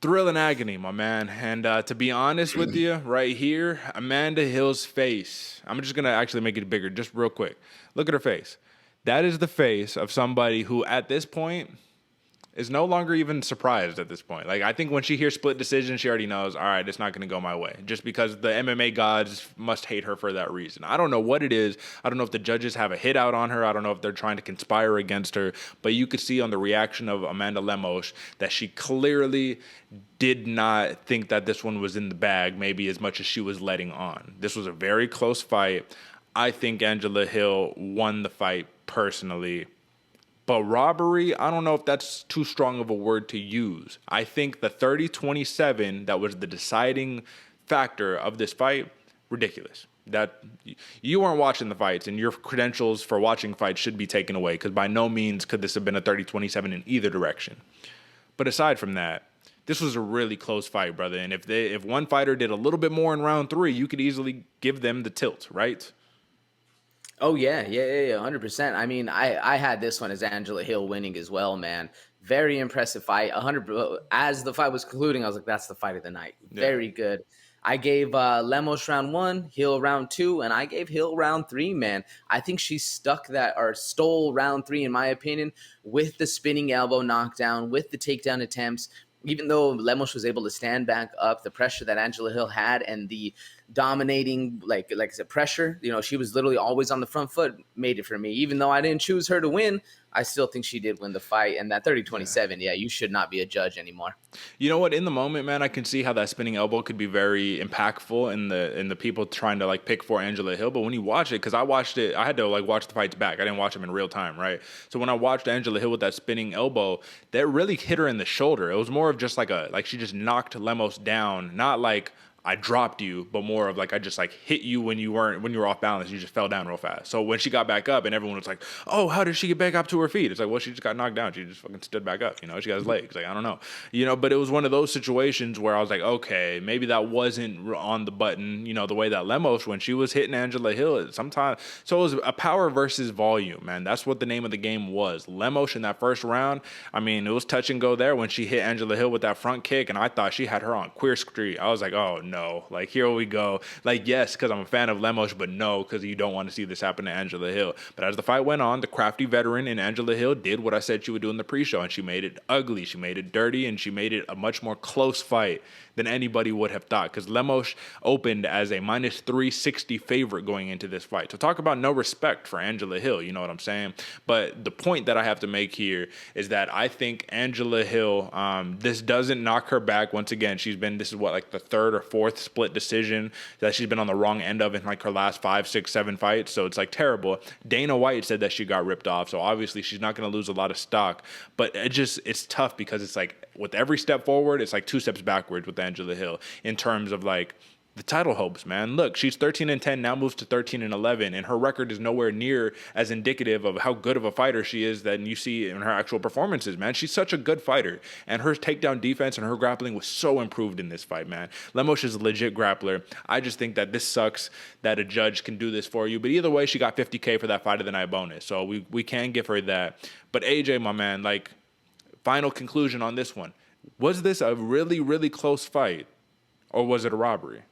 Thrill and agony, my man. And to be honest with you, right here, Amanda Hill's face. I'm just going to actually make it bigger, just real quick. Look at her face. That is the face of somebody who, at this point, is no longer even surprised at this point. Like, I think when she hears split decision, she already knows, all right, it's not going to go my way. Just because the MMA gods must hate her for that reason. I don't know what it is. I don't know if the judges have a hit out on her. I don't know if they're trying to conspire against her. But you could see on the reaction of Amanda Lemos that she clearly did not think that this one was in the bag, maybe as much as she was letting on. This was a very close fight. I think Angela Hill won the fight personally. But robbery, I don't know if that's too strong of a word to use. I think the 30-27 that was the deciding factor of this fight, ridiculous. That you weren't watching the fights, and your credentials for watching fights should be taken away, because by no means could this have been a 30-27 in either direction. But aside from that, this was a really close fight, brother. And if one fighter did a little bit more in round 3, you could easily give them the tilt, right? Oh yeah, 100%. I mean, I had this one as Angela Hill winning as well, man. Very impressive fight. 100. As the fight was concluding, I was like, that's the fight of the night. Yeah. Very good. I gave Lemos round 1, Hill round 2, and I gave Hill round 3, man. I think she stuck that or stole round 3, in my opinion, with the spinning elbow knockdown, with the takedown attempts. Even though Lemos was able to stand back up, the pressure that Angela Hill had and the dominating, like I said, pressure, she was literally always on the front foot, made it for me. Even though I didn't choose her to win, I still think she did win the fight. And that 30-27, yeah, you should not be a judge anymore. You know what? In the moment, man, I can see how that spinning elbow could be very impactful in the people trying to like pick for Angela Hill. But when you watch it, because I watched it, I had to like watch the fights back. I didn't watch them in real time, right? So when I watched Angela Hill with that spinning elbow, that really hit her in the shoulder. It was more of just like she just knocked Lemos down, not like I dropped you, but more of like I just like hit you when you were off balance. You just fell down real fast. So when she got back up, and everyone was like, "Oh, how did she get back up to her feet?" It's like, well, she just got knocked down. She just fucking stood back up. She got his legs. Like, I don't know. But it was one of those situations where I was like, okay, maybe that wasn't on the button. The way that Lemos, when she was hitting Angela Hill, sometimes. So it was a power versus volume, man. That's what the name of the game was. Lemos in that first round. I mean, it was touch and go there when she hit Angela Hill with that front kick, and I thought she had her on Queer Street. I was like, oh no, like here we go. Like, yes, because I'm a fan of Lemos, but no, because you don't want to see this happen to Angela Hill. But as the fight went on, the crafty veteran in Angela Hill did what I said she would do in the pre-show, and she made it ugly, she made it dirty, and she made it a much more close fight than anybody would have thought, because Lemos opened as a minus 360 favorite going into this fight. So talk about no respect for Angela Hill, you know what I'm saying? But the point that I have to make here is that I think Angela Hill, this doesn't knock her back. Once again, this is what, like the third or fourth split decision that she's been on the wrong end of in like her last 5, 6, 7 fights. So it's like terrible. Dana White said that she got ripped off. So obviously she's not going to lose a lot of stock, but it's tough because it's like with every step forward, it's like 2 steps backwards with Angela Hill in terms of like the title hopes, man. Look, she's 13-10, now moves to 13-11, and her record is nowhere near as indicative of how good of a fighter she is than you see in her actual performances, man. She's such a good fighter, and her takedown defense and her grappling was so improved in this fight, man. Lemos is a legit grappler. I just think that this sucks that a judge can do this for you, but either way, she got $50K for that fight of the night bonus, so we can give her that. But AJ, my man, like, final conclusion on this one. Was this a really, really close fight, or was it a robbery?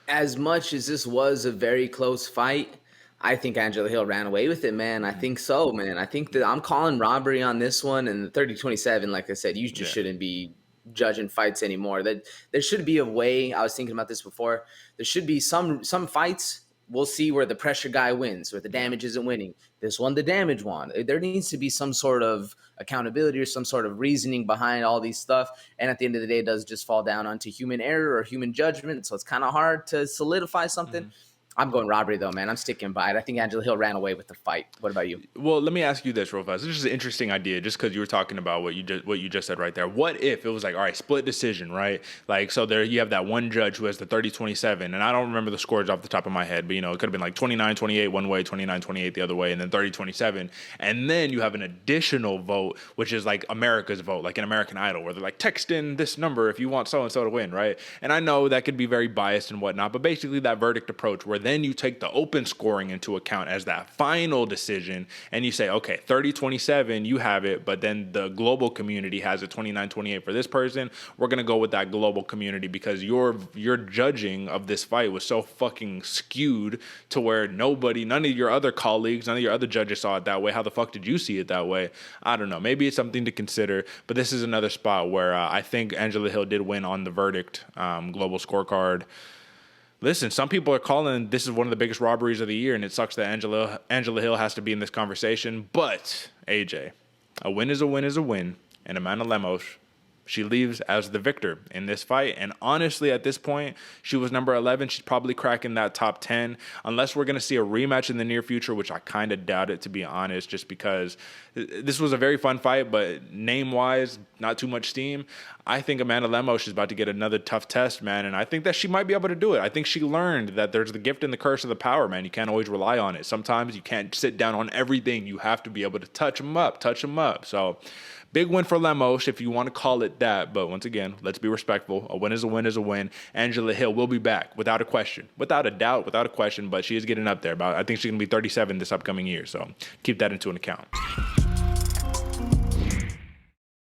As much as this was a very close fight, I think Angela Hill ran away with it, man. I think so, man. I think that I'm calling robbery on this one, and the 30-27, like I said, you just shouldn't be judging fights anymore. That there should be a way. I was thinking about this before. There should be some fights. We'll see where the pressure guy wins, where the damage isn't winning. This one, the damage won. There needs to be some sort of accountability or some sort of reasoning behind all these stuff. And at the end of the day, it does just fall down onto human error or human judgment. So it's kind of hard to solidify something. Mm-hmm. I'm going robbery, though, man. I'm sticking by it. I think Angela Hill ran away with the fight. What about you? Well, let me ask you this real fast. This is an interesting idea just because you were talking about what you just said right there. What if it was like, all right, split decision, right? Like, so there you have that one judge who has the 30-27, and I don't remember the scores off the top of my head, but, it could have been like 29-28 one way, 29-28 the other way, and then 30-27. And then you have an additional vote, which is like America's vote, like an American Idol, where they're like, text in this number if you want so-and-so to win, right? And I know that could be very biased and whatnot, but basically that verdict approach where then you take the open scoring into account as that final decision, and you say, okay, 30-27, you have it, but then the global community has it 29-28 for this person. We're gonna go with that global community because your judging of this fight was so fucking skewed to where none of your other colleagues, none of your other judges saw it that way. How the fuck did you see it that way? I don't know. Maybe it's something to consider, but this is another spot where I think Angela Hill did win on the verdict, global scorecard. Listen, some people are calling this is one of the biggest robberies of the year, and it sucks that Angela Hill has to be in this conversation. But, AJ, a win is a win is a win, and Amanda Lemos, she leaves as the victor in this fight. And honestly, at this point, she was number 11. She's probably cracking that top 10. Unless we're going to see a rematch in the near future, which I kind of doubt it, to be honest, just because this was a very fun fight, but name-wise, not too much steam. I think Amanda Lemos is about to get another tough test, man, and I think that she might be able to do it. I think she learned that there's the gift and the curse of the power, man. You can't always rely on it. Sometimes you can't sit down on everything. You have to be able to touch them up. So big win for Lemos, if you want to call it that. But once again, let's be respectful. A win is a win is a win. Angela Hill will be back without a question, without a doubt, without a question. But she is getting up there. I think she's going to be 37 this upcoming year. So keep that into an account.